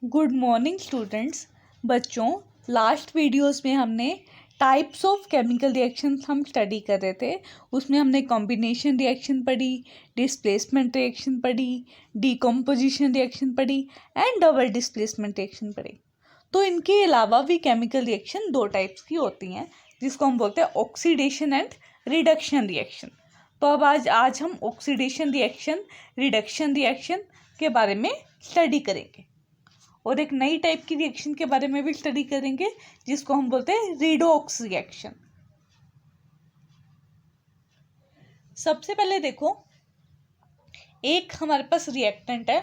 Good morning students. बच्चों, last videos में हमने टाइप्स ऑफ केमिकल रिएक्शंस हम स्टडी कर रहे थे। उसमें हमने कॉम्बिनेशन रिएक्शन पढ़ी, डिस्प्लेसमेंट रिएक्शन पढ़ी, डीकम्पोजिशन रिएक्शन पढ़ी एंड डबल डिस्प्लेसमेंट रिएक्शन पढ़ी। तो इनके अलावा भी केमिकल रिएक्शन दो टाइप्स की होती हैं, जिसको हम बोलते हैं ऑक्सीडेशन एंड रिडक्शन रिएक्शन। तो अब आज हम ऑक्सीडेशन रिएक्शन, रिडक्शन रिएक्शन के बारे में स्टडी करेंगे और एक नई टाइप की रिएक्शन के बारे में भी स्टडी करेंगे, जिसको हम बोलते हैं रिडॉक्स रिएक्शन। सबसे पहले देखो, एक हमारे पास रिएक्टेंट है,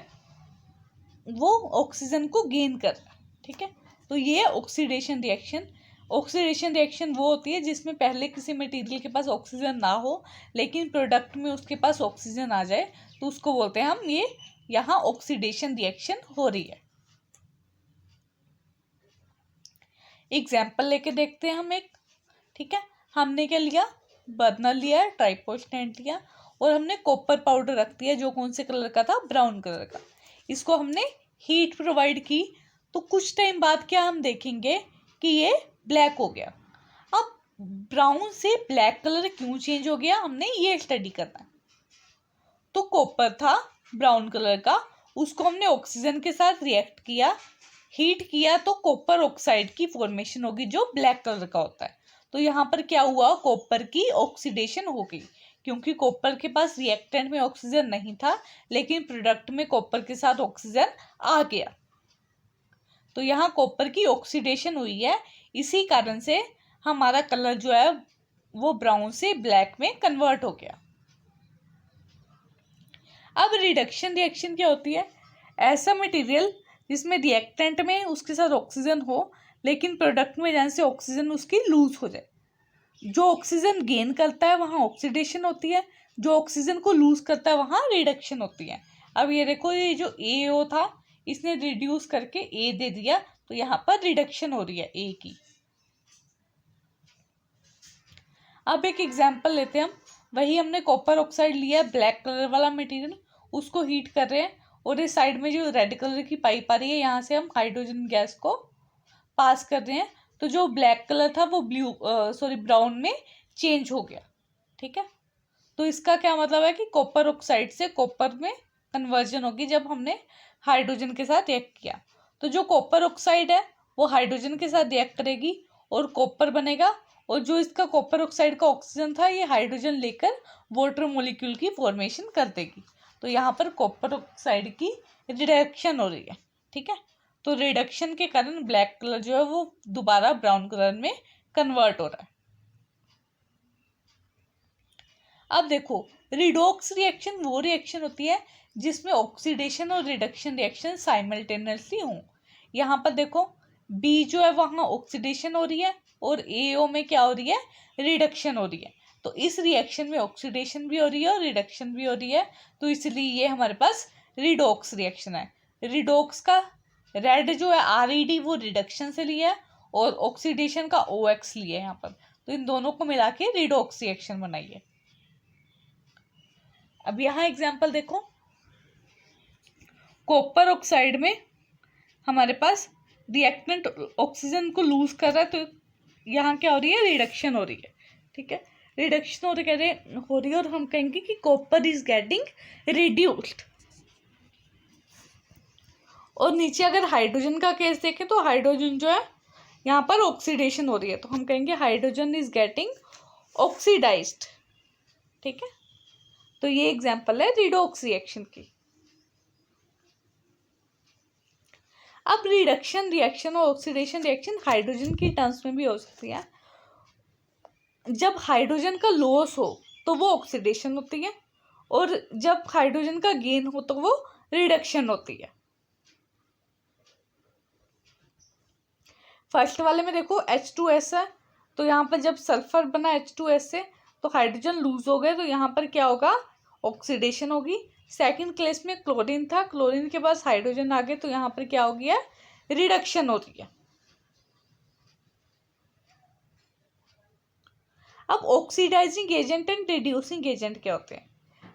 वो ऑक्सीजन को गेन कर रहा है, ठीक है। तो ये है ऑक्सीडेशन रिएक्शन। ऑक्सीडेशन रिएक्शन वो होती है जिसमें पहले किसी मटेरियल के पास ऑक्सीजन ना हो, लेकिन प्रोडक्ट में उसके पास ऑक्सीजन आ जाए, तो उसको बोलते हैं हम ये यहाँ ऑक्सीडेशन रिएक्शन हो रही है। एग्जाम्पल लेके देखते हैं हम एक, ठीक है। हमने क्या लिया, बर्नर लिया, ट्राइपोस्टेंट लिया और हमने कॉपर पाउडर रख दिया, जो कौन से कलर का था, ब्राउन कलर का। इसको हमने हीट प्रोवाइड की, तो कुछ टाइम बाद क्या हम देखेंगे कि ये ब्लैक हो गया। अब ब्राउन से ब्लैक कलर क्यों चेंज हो गया, हमने ये स्टडी करना है। तो कॉपर था ब्राउन कलर का, उसको हमने ऑक्सीजन के साथ रिएक्ट किया, हीट किया, तो कॉपर ऑक्साइड की फॉर्मेशन होगी जो ब्लैक कलर का होता है। तो यहाँ पर क्या हुआ, कॉपर की ऑक्सीडेशन हो गई, क्योंकि कॉपर के पास रिएक्टेंट में ऑक्सीजन नहीं था, लेकिन प्रोडक्ट में कॉपर के साथ ऑक्सीजन आ गया। तो यहाँ कॉपर की ऑक्सीडेशन हुई है, इसी कारण से हमारा कलर जो है वो ब्राउन से ब्लैक में कन्वर्ट हो गया। अब रिडक्शन रिएक्शन क्या होती है, ऐसा मटेरियल जिसमें रिएक्टेंट में उसके साथ ऑक्सीजन हो, लेकिन प्रोडक्ट में जाने से ऑक्सीजन उसकी लूज हो जाए। जो ऑक्सीजन गेन करता है वहाँ ऑक्सीडेशन होती है, जो ऑक्सीजन को लूज करता है वहाँ रिडक्शन होती है। अब ये देखो, ये जो AO था, इसने रिड्यूस करके A दे दिया, तो यहाँ पर रिडक्शन हो रही है A की। अब एक एग्जाम्पल लेते हैं हम, वही हमने कॉपर ऑक्साइड लिया, ब्लैक कलर वाला मटेरियल, उसको हीट कर रहे हैं और इस साइड में जो रेड कलर की पाइप आ रही है, यहाँ से हम हाइड्रोजन गैस को पास कर रहे हैं। तो जो ब्लैक कलर था वो ब्राउन में चेंज हो गया, ठीक है। तो इसका क्या मतलब है कि कॉपर ऑक्साइड से कॉपर में कन्वर्जन होगी जब हमने हाइड्रोजन के साथ रिएक्ट किया। तो जो कॉपर ऑक्साइड है वो हाइड्रोजन के साथ रिएक्ट करेगी और कॉपर बनेगा, और जो इसका कॉपर ऑक्साइड का ऑक्सीजन था, ये हाइड्रोजन लेकर वाटर मॉलिक्यूल की फॉर्मेशन कर देगी। तो यहाँ पर कॉपर ऑक्साइड की रिडक्शन हो रही है, ठीक है। तो रिडक्शन के कारण ब्लैक कलर जो है वो दोबारा ब्राउन कलर में कन्वर्ट हो रहा है। अब देखो, रिडॉक्स रिएक्शन वो रिएक्शन होती है जिसमें ऑक्सीडेशन और रिडक्शन रिएक्शन साइमल्टेनियसली हों। यहाँ पर देखो, B जो है वहाँ ऑक्सीडेशन हो रही है और AO में क्या हो रही है, रिडक्शन हो रही है। तो इस रिएक्शन में ऑक्सीडेशन भी हो रही है और रिडक्शन भी हो रही है, तो इसलिए ये हमारे पास रिडॉक्स रिएक्शन है। रिडॉक्स का रेड जो है RED वो रिडक्शन से लिया है और ऑक्सीडेशन का OX लिया है यहाँ पर, तो इन दोनों को मिला के रिडॉक्स रिएक्शन बनाइए। अब यहाँ एग्जाम्पल देखो, कॉपर ऑक्साइड में हमारे पास रिएक्टेंट ऑक्सीजन को लूज कर रहा है, तो यहाँ क्या हो रही है, रिडक्शन हो रही है, ठीक है। रिडक्शन हो रही है और हम कहेंगे कि कॉपर इज गेटिंग रिड्यूस्ड। और नीचे अगर हाइड्रोजन का केस देखें तो हाइड्रोजन जो है यहाँ पर ऑक्सीडेशन हो रही है, तो हम कहेंगे हाइड्रोजन इज गेटिंग ऑक्सीडाइज्ड, ठीक है। तो ये एग्जाम्पल है रिडॉक्स रिएक्शन की। अब रिडक्शन रिएक्शन और ऑक्सीडेशन रिएक्शन हाइड्रोजन की टर्म्स में भी हो सकती है। जब हाइड्रोजन का लॉस हो तो वो ऑक्सीडेशन होती है, और जब हाइड्रोजन का गेन हो तो वो रिडक्शन होती है। फर्स्ट वाले में देखो H2S है, तो यहाँ पर जब सल्फर बना H2S से तो हाइड्रोजन लूज हो गए, तो यहाँ पर क्या होगा, ऑक्सीडेशन होगी। सेकंड केस में क्लोरीन था, क्लोरीन के पास हाइड्रोजन आ गए, तो यहाँ पर क्या हो गया, रिडक्शन हो रही है। अब oxidising agent and reducing agent क्या होते हैं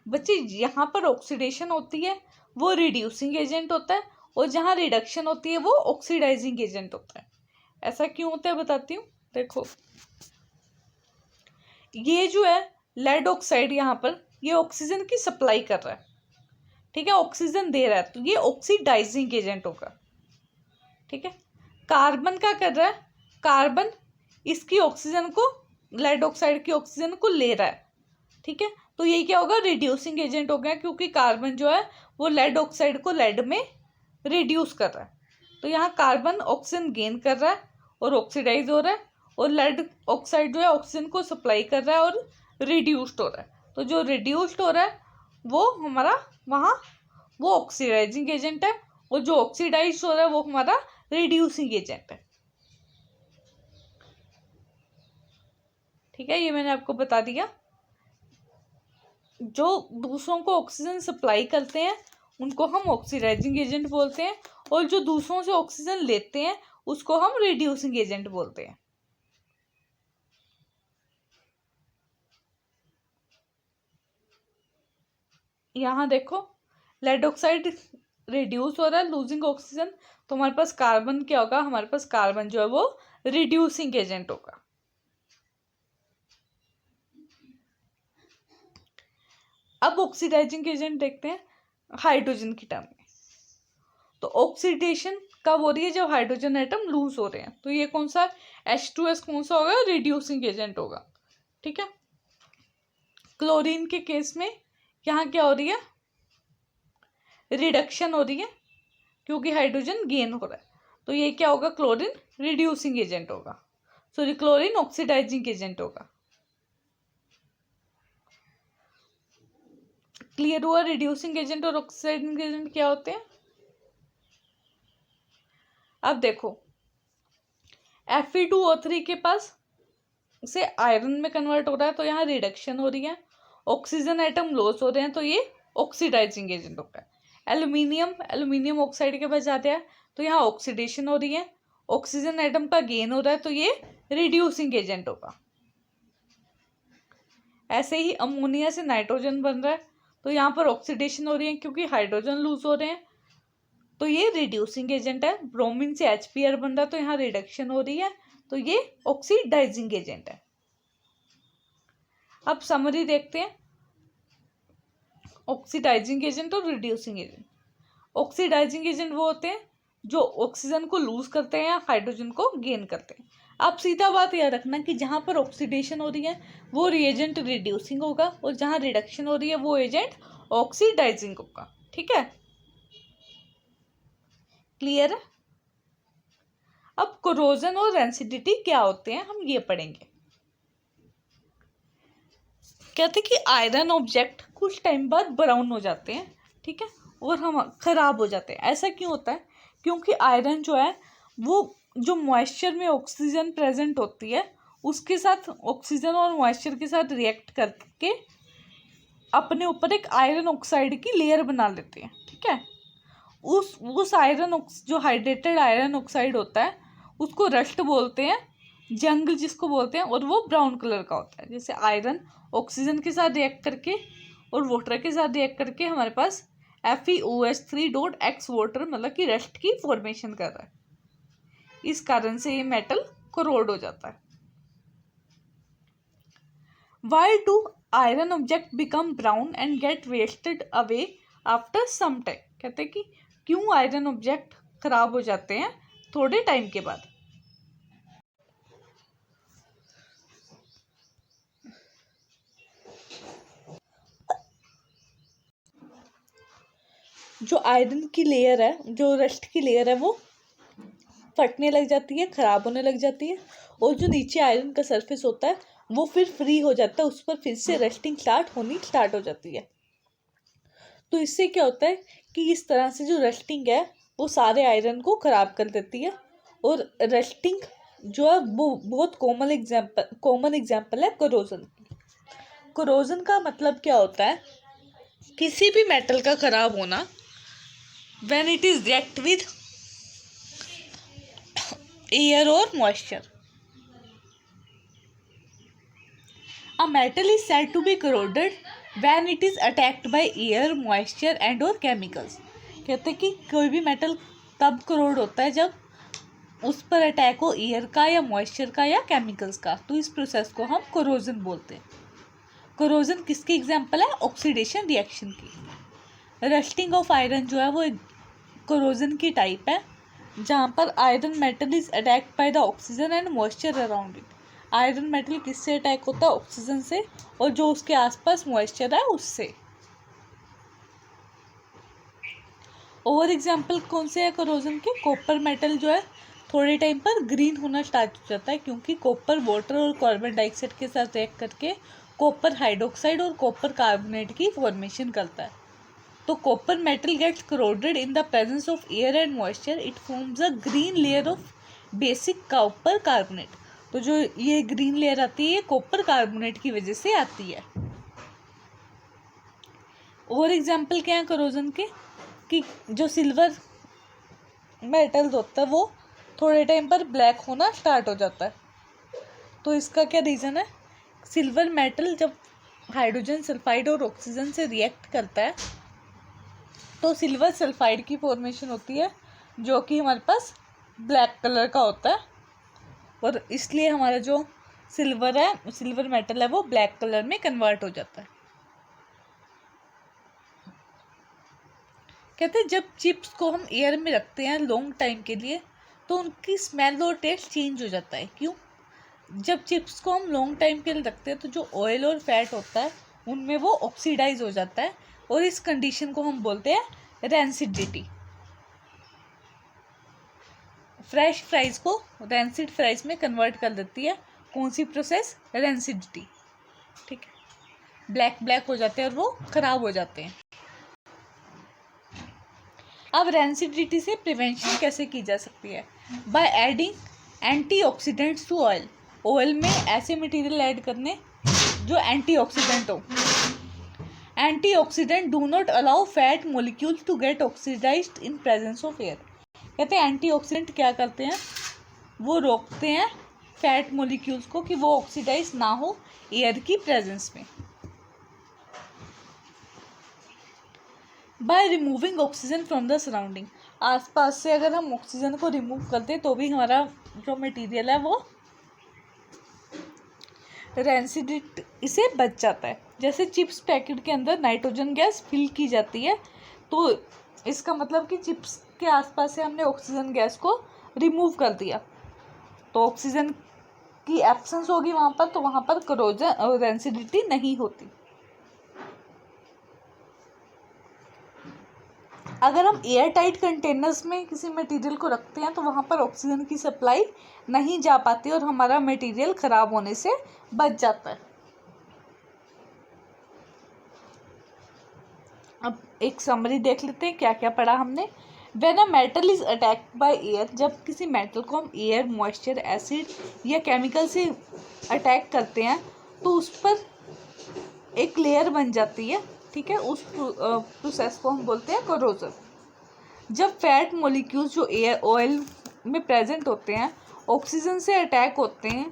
बच्चे, यहाँ पर ऑक्सीडेशन होती है वो रिड्यूसिंग एजेंट होता है, और जहाँ रिडक्शन होती है वो ऑक्सीडाइजिंग एजेंट होता है। ऐसा क्यों होता है बताती हूँ। देखो ये जो है लेड ऑक्साइड, यहाँ पर ये ऑक्सीजन की सप्लाई कर रहा है, ठीक है, ऑक्सीजन दे रहा है, तो ये ऑक्सीडाइजिंग एजेंट होगा। ठीक है, कार्बन क्या कर रहा है, कार्बन इसकी ऑक्सीजन को, लेड ऑक्साइड की ऑक्सीजन को ले रहा है। ठीक है, तो ये क्या होगा, रिड्यूसिंग एजेंट हो गया, क्योंकि कार्बन जो है वो लेड ऑक्साइड को लेड में रिड्यूस कर रहा है। तो यहाँ कार्बन ऑक्सीजन गेन कर रहा है और ऑक्सीडाइज हो रहा है, और लेड ऑक्साइड जो है ऑक्सीजन को सप्लाई कर रहा है और रिड्यूस्ड हो रहा है। तो जो रिड्यूस्ड हो रहा है वो हमारा वहाँ वो ऑक्सीडाइजिंग एजेंट है, और जो ऑक्सीडाइज हो रहा है वो हमारा रिड्यूसिंग एजेंट है। ठीक है, ये मैंने आपको बता दिया। जो दूसरों को ऑक्सीजन सप्लाई करते हैं उनको हम ऑक्सीडाइजिंग एजेंट बोलते हैं, और जो दूसरों से ऑक्सीजन लेते हैं उसको हम रिड्यूसिंग एजेंट बोलते हैं। यहाँ देखो लेड ऑक्साइड रिड्यूस हो रहा है, लूजिंग ऑक्सीजन, तो हमारे पास कार्बन क्या होगा, हमारे पास कार्बन जो है वो रिड्यूसिंग एजेंट होगा। अब ऑक्सीडाइजिंग एजेंट देखते हैं हाइड्रोजन की टर्म में। तो ऑक्सीडेशन कब हो रही है, जब हाइड्रोजन एटम लूज हो रहे हैं। तो ये कौन सा H2S कौन सा होगा, रिड्यूसिंग एजेंट होगा। ठीक है, क्लोरीन के केस में यहाँ क्या हो रही है, रिडक्शन हो रही है, क्योंकि हाइड्रोजन गेन हो रहा है। तो ये क्या होगा, क्लोरीन रिड्यूसिंग एजेंट होगा, सॉरी क्लोरीन ऑक्सीडाइजिंग एजेंट होगा। क्लियर हुआ, रिड्यूसिंग एजेंट और ऑक्सीडाइजिंग एजेंट क्या होते हैं। अब देखो Fe2O3 के पास से आयरन में कन्वर्ट हो रहा है, तो यहाँ रिडक्शन हो रही है, ऑक्सीजन एटम लॉस हो रहे हैं, तो ये ऑक्सीडाइजिंग एजेंट होगा। एल्यूमिनियम ऑक्साइड के पास जाते हैं, तो यहाँ ऑक्सीडेशन हो रही है, ऑक्सीजन एटम का गेन हो रहा है, तो ये रिड्यूसिंग एजेंट होगा। ऐसे ही अमोनिया से नाइट्रोजन बन रहा है, तो यहाँ पर ऑक्सीडेशन हो रही है, क्योंकि हाइड्रोजन लूज हो रहे हैं, तो ये रिड्यूसिंग एजेंट है। ब्रोमीन से HBr बन रहा है, तो यहाँ रिडक्शन हो रही है, तो ये ऑक्सीडाइजिंग एजेंट है। अब समरी देखते हैं ऑक्सीडाइजिंग एजेंट और रिड्यूसिंग एजेंट। ऑक्सीडाइजिंग एजेंट वो होते हैं जो ऑक्सीजन को लूज करते हैं या हाइड्रोजन को गेन करते हैं। आप सीधा बात याद रखना कि जहाँ पर ऑक्सीडेशन हो रही है वो रिएजेंट रिड्यूसिंग होगा, और जहाँ रिडक्शन हो रही है वो एजेंट ऑक्सीडाइजिंग होगा। ठीक है, क्लियर है। अब कोरोजन और रेंसिडिटी क्या होते हैं हम ये पढ़ेंगे। कहते हैं कि आयरन ऑब्जेक्ट कुछ टाइम बाद ब्राउन हो जाते हैं, ठीक है, और हम खराब हो जाते हैं। ऐसा क्यों होता है, क्योंकि आयरन जो है वो जो मॉइस्चर में ऑक्सीजन प्रेजेंट होती है उसके साथ, ऑक्सीजन और मॉइस्चर के साथ रिएक्ट करके अपने ऊपर एक आयरन ऑक्साइड की लेयर बना लेते हैं। ठीक है, उस आयरन जो हाइड्रेटेड आयरन ऑक्साइड होता है उसको रस्ट बोलते हैं, जंग जिसको बोलते हैं, और वो ब्राउन कलर का होता है। जैसे आयरन ऑक्सीजन के साथ रिएक्ट करके और वाटर के साथ रिएक्ट करके हमारे पास FeOH3.X वाटर मतलब कि रस्ट की फॉर्मेशन कर रहा है, इस कारण से ये मेटल कोरोड हो जाता है। Why do iron object become brown and get wasted away after some time? कहते हैं कि क्यों आयरन ऑब्जेक्ट खराब हो जाते हैं थोड़े टाइम के बाद। जो आयरन की लेयर है, जो रस्ट की लेयर है, वो फटने लग जाती है, खराब होने लग जाती है, और जो नीचे आयरन का सरफेस होता है वो फिर फ्री हो जाता है, उस पर फिर से रस्टिंग स्टार्ट हो जाती है। तो इससे क्या होता है कि इस तरह से जो रस्टिंग है वो सारे आयरन को खराब कर देती है। और रस्टिंग जो है वो बहुत कॉमन एग्जाम्पल है कोरोजन। कोरोजन का मतलब क्या होता है, किसी भी मेटल का खराब होना when it is react with air or moisture. A metal is said to be corroded when it is attacked by air, moisture and or chemicals. कहते हैं कि कोई भी मेटल तब करोड होता है जब उस पर अटैक हो एयर का या मॉइस्चर का या केमिकल्स का, तो इस प्रोसेस को हम कोरोजन बोलते हैं। कोरोजन किसकी एग्जांपल है? ऑक्सीडेशन रिएक्शन की। रस्टिंग ऑफ आयरन जो है वो एक कोरोजन की टाइप है, जहाँ पर iron metal is attacked by the oxygen and moisture around it. Iron metal किससे अटैक होता है? ऑक्सीजन से, और जो उसके आसपास मॉइस्चर है उससे। और एग्जाम्पल कौन से है कोरोजन के? कॉपर मेटल जो है थोड़े टाइम पर ग्रीन होना स्टार्ट हो जाता है, क्योंकि कॉपर वाटर और कार्बन डाइऑक्साइड के साथ रिएक्ट करके कॉपर हाइड्रोक्साइड और कॉपर कार्बोनेट की फॉर्मेशन करता है। तो copper metal gets corroded in the presence of air and moisture, it forms a green layer of basic copper carbonate. तो जो ये ग्रीन लेयर आती है ये कॉपर कार्बोनेट की वजह से आती है। और एग्जाम्पल क्या है कोरोजन के? कि जो सिल्वर मेटल होता है वो थोड़े टाइम पर ब्लैक होना स्टार्ट हो जाता है। तो इसका क्या रीज़न है? सिल्वर मेटल जब हाइड्रोजन सल्फाइड और ऑक्सीजन से रिएक्ट करता है तो सिल्वर सल्फाइड की फॉर्मेशन होती है, जो कि हमारे पास ब्लैक कलर का होता है, और इसलिए हमारा जो सिल्वर मेटल है वो ब्लैक कलर में कन्वर्ट हो जाता है। कहते हैं जब चिप्स को हम एयर में रखते हैं लॉन्ग टाइम के लिए तो उनकी स्मेल और टेस्ट चेंज हो जाता है। क्यों? जब चिप्स को हम लॉन्ग टाइम के लिए रखते हैं तो जो ऑयल और फैट होता है उनमें वो ऑक्सीडाइज हो जाता है, और इस कंडीशन को हम बोलते हैं रैंसिडिटी। फ्रेश फ्राइज को रैंसिड फ्राइज में कन्वर्ट कर देती है कौन सी प्रोसेस? रैंसिडिटी। ठीक है, ब्लैक हो जाते हैं और वो खराब हो जाते हैं। अब रैंसिडिटी से प्रिवेंशन कैसे की जा सकती है? By adding antioxidants to oil. Oil में ऐसे मटेरियल ऐड करने जो एंटीऑक्सीडेंट हो। Antioxidant do not allow fat molecules to get oxidised in presence of air. कहते हैं एंटीऑक्सीडेंट क्या करते हैं? वो रोकते हैं फैट मॉलिक्यूल्स को कि वो ऑक्सीडाइज ना हो एयर की प्रेजेंस में। By removing oxygen from the surrounding. आसपास से अगर हम ऑक्सीजन को रिमूव करते तो भी हमारा जो मटेरियल है वो रैंसिडिटी से बच जाता है। जैसे चिप्स पैकेट के अंदर नाइट्रोजन गैस फिल की जाती है, तो इसका मतलब कि चिप्स के आसपास से हमने ऑक्सीजन गैस को रिमूव कर दिया, तो ऑक्सीजन की एब्सेंस होगी वहाँ पर, तो वहाँ पर कोरोजन रैंसिडिटी नहीं होती। अगर हम एयर टाइट कंटेनर्स में किसी मटेरियल को रखते हैं तो वहाँ पर ऑक्सीजन की सप्लाई नहीं जा पाती और हमारा मटेरियल ख़राब होने से बच जाता है। अब एक समरी देख लेते हैं क्या क्या पढ़ा हमने। When a metal is attacked by air, जब किसी मेटल को हम एयर, मॉइस्चर, एसिड या केमिकल से अटैक करते हैं तो उस पर एक लेयर बन जाती है। ठीक है, उस प्रोसेस को हम बोलते हैं कोरोजन। जब फैट मॉलिक्यूल्स जो एयर ऑयल में प्रेजेंट होते हैं ऑक्सीजन से अटैक होते हैं,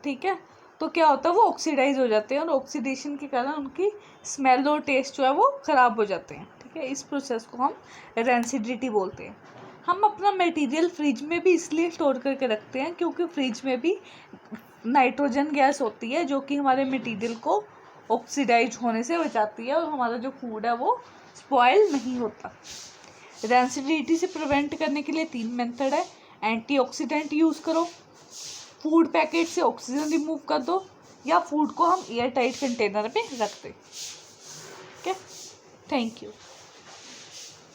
ठीक है, तो क्या होता है? वो ऑक्सीडाइज हो जाते हैं और ऑक्सीडेशन के कारण उनकी स्मेल और टेस्ट जो है वो ख़राब हो जाते हैं। ठीक है, इस प्रोसेस को हम रैंसिडिटी बोलते हैं। हम अपना मटेरियल फ्रिज में भी इसलिए स्टोर करके रखते हैं क्योंकि फ्रिज में भी नाइट्रोजन गैस होती है जो कि हमारे मटेरियल को ऑक्सीडाइज होने से बचाती है और हमारा जो फूड है वो स्पॉइल नहीं होता। रैंसिडिटी से प्रिवेंट करने के लिए 3 मेथड है। एंटीऑक्सीडेंट यूज़ करो, फूड पैकेट से ऑक्सीजन रिमूव कर दो, या फूड को हम एयर टाइट कंटेनर में रख दें। ठीक है, थैंक यू।